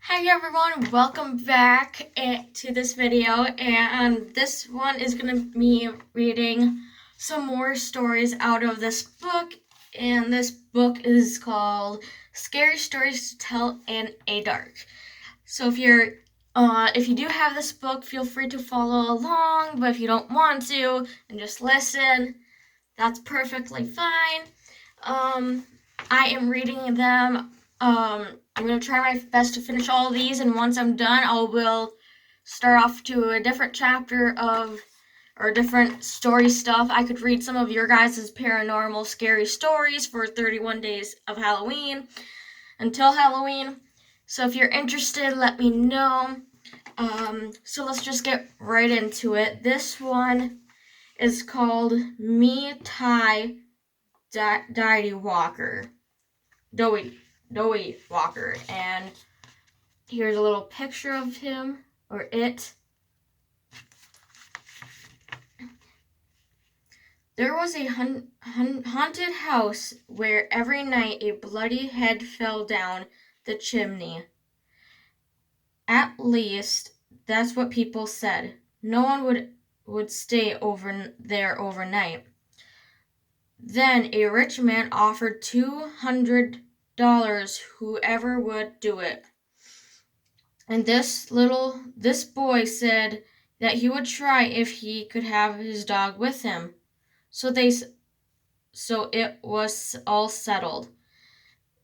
Hi everyone, welcome back to this video, and this one is going to be reading some more stories out of this book, and this book is called Scary Stories to Tell in a Dark. So if you do have this book, feel free to follow along, but if you don't want to and just listen, that's perfectly fine. I am reading them. I'm going to try my best to finish all of these, and once I'm done, I will start off to a different chapter or different story stuff. I could read some of your guys' paranormal scary stories for 31 days of Halloween until Halloween. So if you're interested, let me know. So let's just get right into it. This one is called Me Tai Daddy Walker. Dowie Walker. And here's a little picture of him, or it. There was a haunted house where every night a bloody head fell down the chimney. At least, that's what people said. No one would stay over there overnight. Then a rich man offered $200 whoever would do it. And this boy said that he would try if he could have his dog with him. So it was all settled.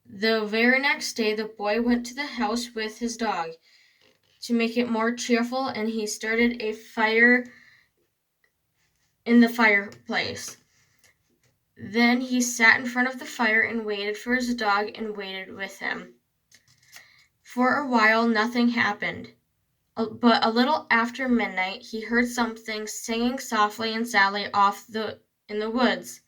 The very next day, the boy went to the house with his dog to make it more cheerful, and he started a fire in the fireplace. Then he sat in front of the fire and waited for his dog and waited with him. For a while, nothing happened. But a little after midnight, he heard something singing softly and sadly in the woods.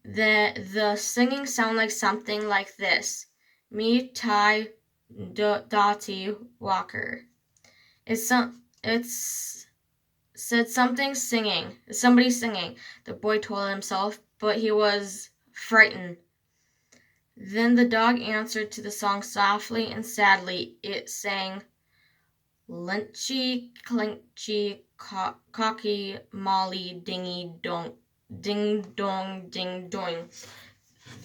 The singing sounded like something like this: "Me Tai Dotty Walker." It's said something singing. Somebody singing. The boy told himself, but he was frightened. Then the dog answered to the song softly and sadly. It sang, "Lynchy, clinchy, cocky, molly, dingy, dong, ding dong, ding dong."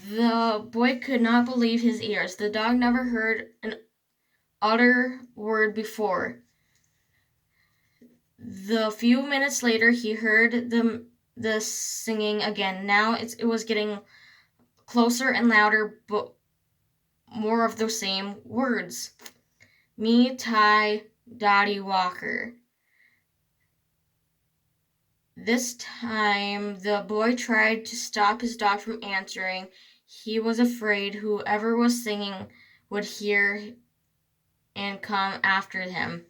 The boy could not believe his ears. The dog never heard an odder word before. The few minutes later, he heard the singing again. Now it was getting closer and louder, but more of the same words. Me Tai Dotty Walker. This time, the boy tried to stop his dog from answering. He was afraid whoever was singing would hear and come after him.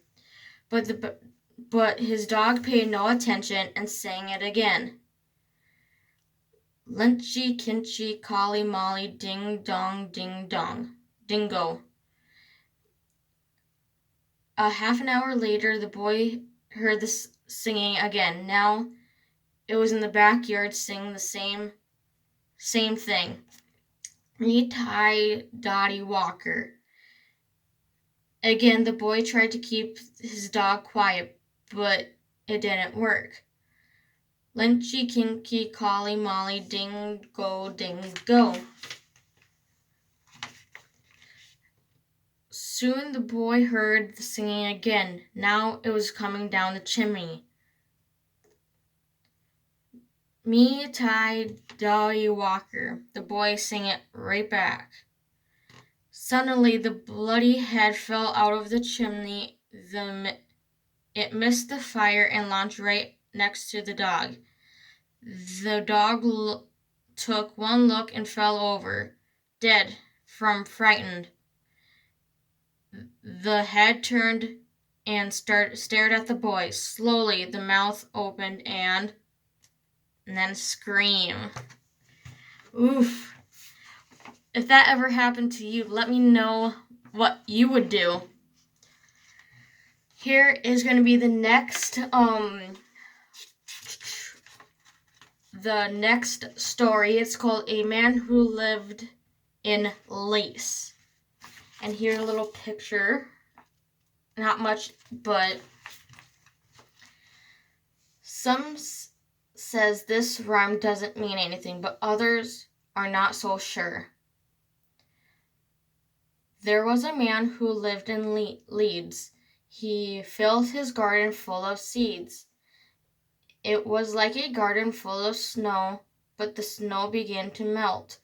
But his dog paid no attention and sang it again. Lynchy, kinchy, collie, molly, ding dong, ding dong, dingo. A half an hour later, the boy heard the singing again. Now it was in the backyard, singing the same thing. Me Tai Dotty Walker. Again, the boy tried to keep his dog quiet, but it didn't work. Lynchy, kinky, collie, molly, dingo, dingo. Soon the boy heard the singing again. Now it was coming down the chimney. Me Tai Dotty Walker. The boy sang it right back. Suddenly the bloody head fell out of the chimney. It missed the fire and launched right next to the dog. The dog took one look and fell over, dead from frightened. The head turned and stared at the boy. Slowly, the mouth opened and then screamed. Oof. If that ever happened to you, let me know what you would do. Here is going to be the next story. It's called A Man Who Lived in Lace. And here's a little picture. Not much, but some says this rhyme doesn't mean anything, but others are not so sure. There was a man who lived in Leeds. He filled his garden full of seeds. It was like a garden full of snow, but the snow began to melt.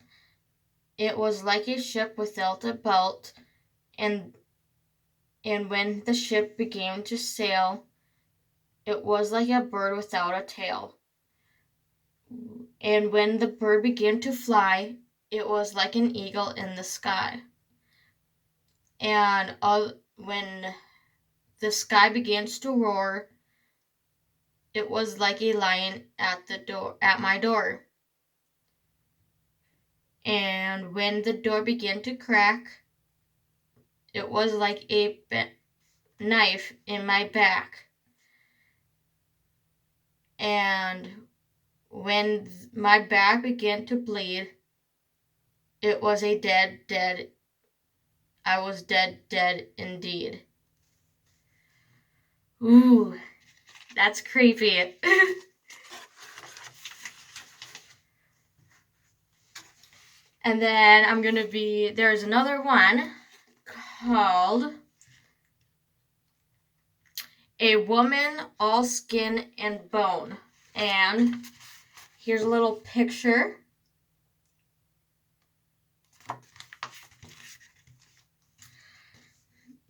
It was like a ship without a belt, and when the ship began to sail, it was like a bird without a tail. And when the bird began to fly, it was like an eagle in the sky. And when the sky begins to roar, it was like a lion at my door. And when the door began to crack, it was like a knife in my back. And when my back began to bleed, it was a dead. I was dead indeed. Ooh, that's creepy. And then there's another one called A Woman All Skin and Bone. And here's a little picture.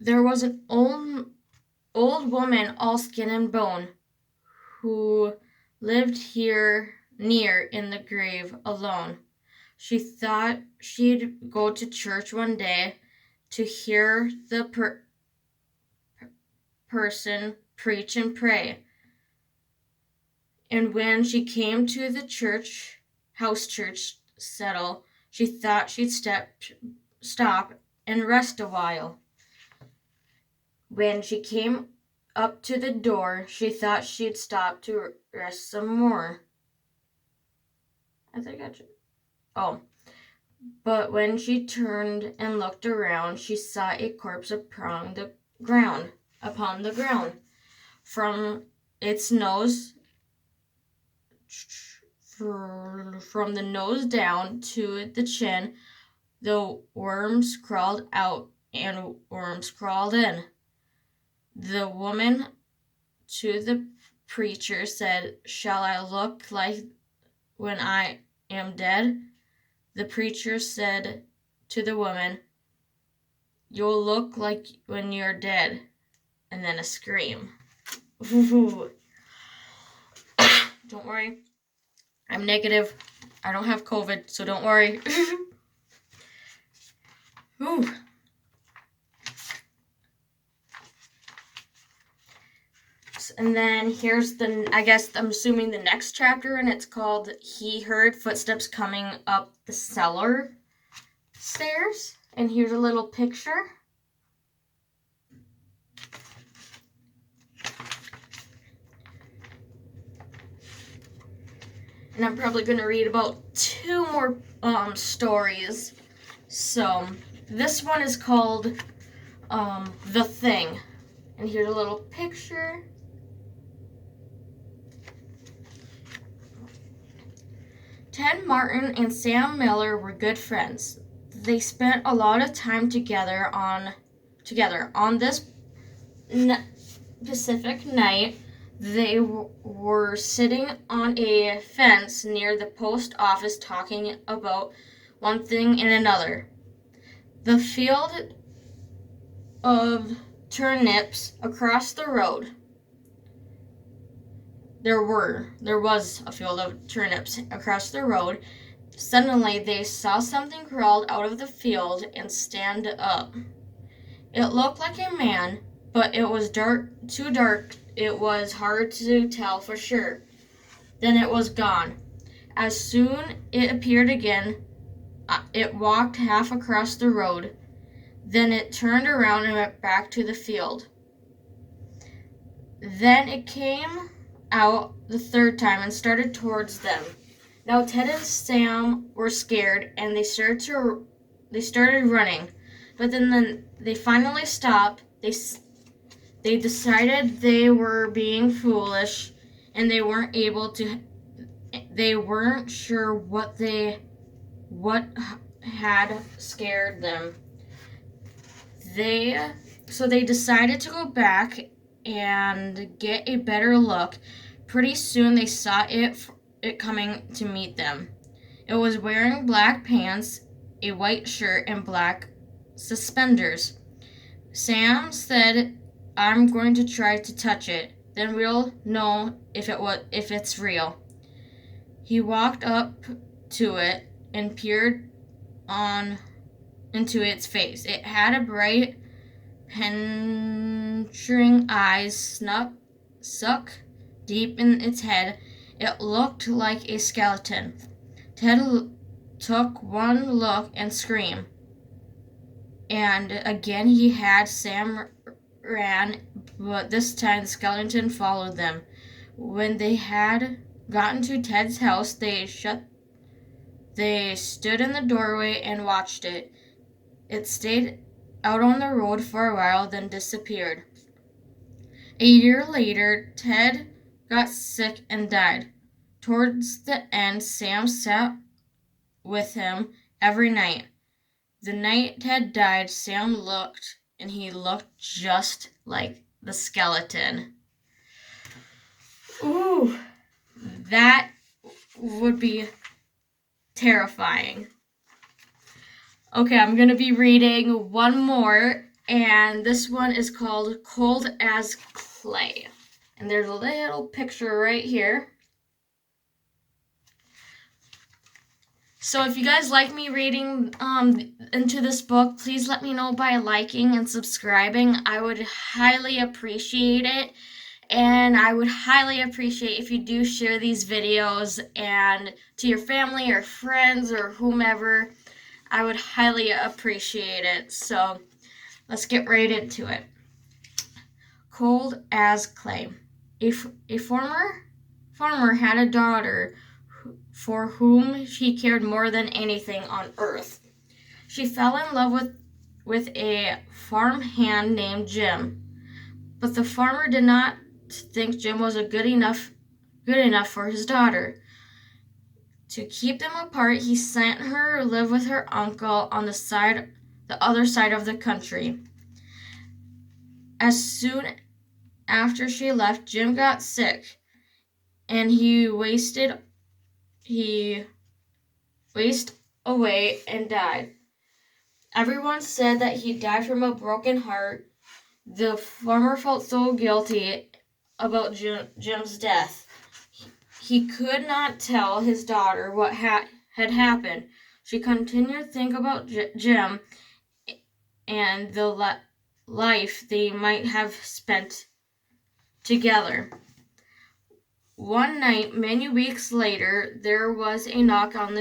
There was an old woman, all skin and bone, who lived here near in the grave alone. She thought she'd go to church one day to hear the person preach and pray. And when she came to the house church settle, she thought she'd stop and rest a while. When she came up to the door, she thought she'd stop to rest some more. But when she turned and looked around, she saw a corpse upon the ground. From its nose, from the nose down to the chin, the worms crawled out and worms crawled in. The woman to the preacher said, "Shall I look like when I am dead?" The preacher said to the woman, "You'll look like when you're dead." And then a scream. Don't worry. I'm negative. I don't have COVID, so don't worry. Ooh. And then here's I'm assuming the next chapter, and it's called He Heard Footsteps Coming Up the Cellar Stairs. And here's a little picture. And I'm probably going to read about 2 more stories. So this one is called The Thing. And here's a little picture. Ted Martin and Sam Miller were good friends. They spent a lot of time together on this Pacific night. They were sitting on a fence near the post office talking about one thing and another. The field of turnips across the road. There was a field of turnips across the road. Suddenly they saw something crawled out of the field and stand up. It looked like a man, but it was too dark. It was hard to tell for sure. Then it was gone. As soon it appeared again, it walked half across the road. Then it turned around and went back to the field. Then it came out the third time and started towards them. Now Ted and Sam were scared, and they started running. But then they finally stopped. They decided they were being foolish, and they weren't sure what had scared them. So they decided to go back and get a better look. Pretty soon they saw it coming to meet them. It was wearing black pants, a white shirt, and black suspenders. Sam said, "I'm going to try to touch it. Then we'll know if it's real." He walked up to it and peered on into its face. It had a bright, penetrating eyes suck deep in its head. It looked like a skeleton. Ted took one look and screamed. And again he had Sam ran, but this time the skeleton followed them. When they had gotten to Ted's house, they stood in the doorway and watched it. It stayed out on the road for a while, then disappeared. A year later, Ted got sick and died. Towards the end, Sam sat with him every night. The night Ted died, Sam looked, and he looked just like the skeleton. Ooh, that would be terrifying. Okay, I'm going to be reading one more, and this one is called Cold as Clay. And there's a little picture right here. So if you guys like me reading into this book, please let me know by liking and subscribing. I would highly appreciate it. And I would highly appreciate if you do share these videos and to your family or friends or whomever. I would highly appreciate it. So let's get right into it. Cold as Clay. A former farmer had a daughter for whom she cared more than anything on earth. She fell in love with a farm hand named Jim, but the farmer did not think Jim was good enough for his daughter. To keep them apart, he sent her to live with her uncle on the other side of the country. As soon after she left, Jim got sick, and he wasted away and died. Everyone said that he died from a broken heart. The farmer felt so guilty about Jim's death. He could not tell his daughter what had happened. She continued to think about Jim and the life they might have spent together. One night, many weeks later, there was a knock on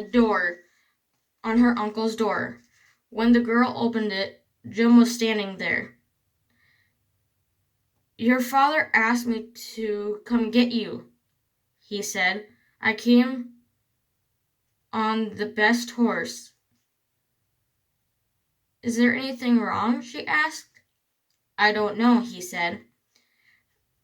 her uncle's door. When the girl opened it, Jim was standing there. "Your father asked me to come get you," he said. "I came on the best horse." "Is there anything wrong?" she asked. "I don't know," he said.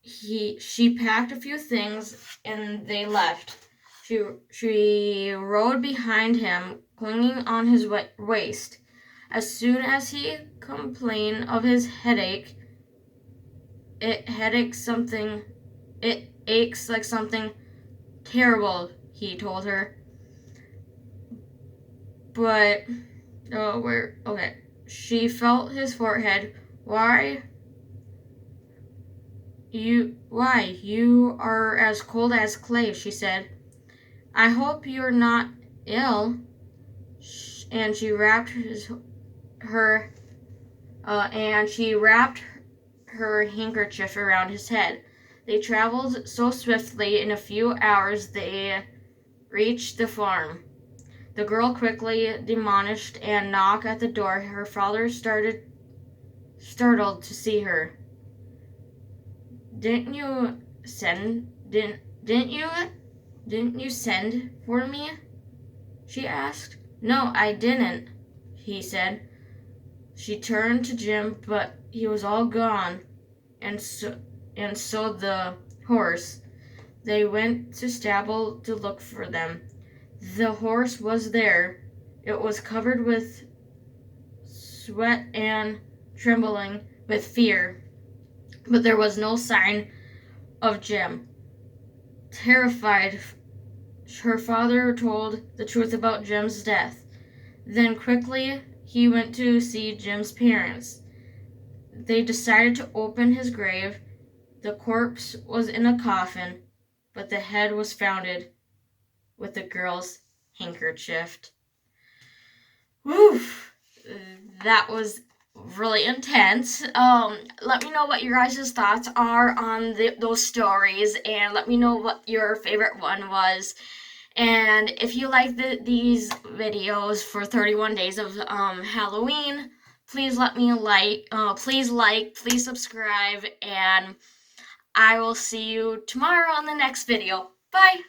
She packed a few things and they left. She rode behind him, clinging on his waist. As soon as he complained of his headache, it aches like something terrible, he told her. But she felt his forehead. Why, you are as cold as clay," she said. "I hope you're not ill." And she wrapped her handkerchief around his head. They traveled so swiftly. In a few hours they reached the farm. The girl quickly demolished and knocked at the door. Her father startled to see her. Didn't you send for me?" she asked. "No, I didn't," he said. She turned to Jim, but he was all gone, and so the horse. They went to stable to look for them. The horse was there. It was covered with sweat and trembling with fear, but there was no sign of Jim. Terrified, her father told the truth about Jim's death. Then quickly he went to see Jim's parents. They decided to open his grave. The corpse was in a coffin, but the head was found with the girl's handkerchief. Woof! That was really intense. Let me know what your guys' thoughts are on those stories, and let me know what your favorite one was. And if you like these videos for 31 days of Halloween, please let me please subscribe, and I will see you tomorrow on the next video. Bye!